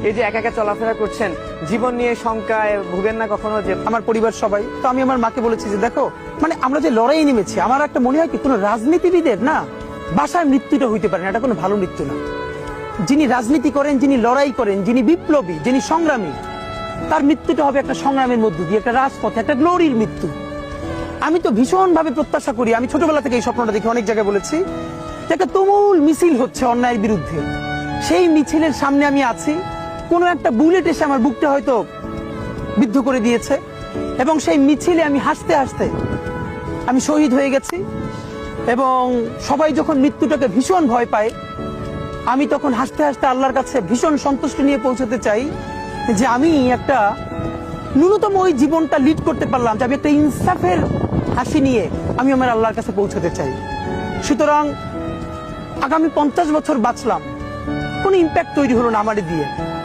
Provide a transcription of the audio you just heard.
এই যে একা একা চলাফেরা করছেন, জীবন নিয়ে শঙ্কায় ভুগেন না কখনো? যে আমার পরিবার সবাই তো, আমি আমার মাকে বলেছি যে দেখো, মানে আমরা যে লড়াই নেমেছি, আমার একটা মনে হয় কি, কোনো রাজনীতিবিদের না বাসায় মৃত্যুটা হইতে পারে না, এটা কোনো ভালো মৃত্যু না। যিনি রাজনীতি করেন, যিনি লড়াই করেন, যিনি বিপ্লবী, যিনি সংগ্রামী, তার মৃত্যুটা হবে একটা সংগ্রামের মধ্য দিয়ে, একটা রাজপথে, একটা গ্লোরির মৃত্যু। আমি তো ভীষণ ভাবে প্রত্যাশা করি, আমি ছোটবেলা থেকে এই স্বপ্নটা দেখি, অনেক জায়গায় বলেছি, যে একটা তুমুল মিছিল হচ্ছে অন্যায়ের বিরুদ্ধে, সেই মিছিলের সামনে আমি আছি, কোনো একটা বুলেট এসে আমার বুকটা হয়তো বিদ্ধ করে দিয়েছে, এবং সেই মিছিলে আমি হাসতে হাসতে আমি শহীদ হয়ে গেছি। এবং সবাই যখন মৃত্যুটাকে ভীষণ ভয় পায়, আমি তখন হাসতে হাসতে আল্লাহর কাছে ভীষণ সন্তুষ্টি নিয়ে পৌঁছতে চাই যে আমি একটা ন্যূনতম ওই জীবনটা লিড করতে পারলাম, যে আমি একটা ইনসাফের হাসি নিয়ে আমি আমার আল্লাহর কাছে পৌঁছতে চাই। সুতরাং আগামী 50 বছর বাঁচলাম, কোনো ইম্প্যাক্ট তৈরি হলো না আমার দিয়ে।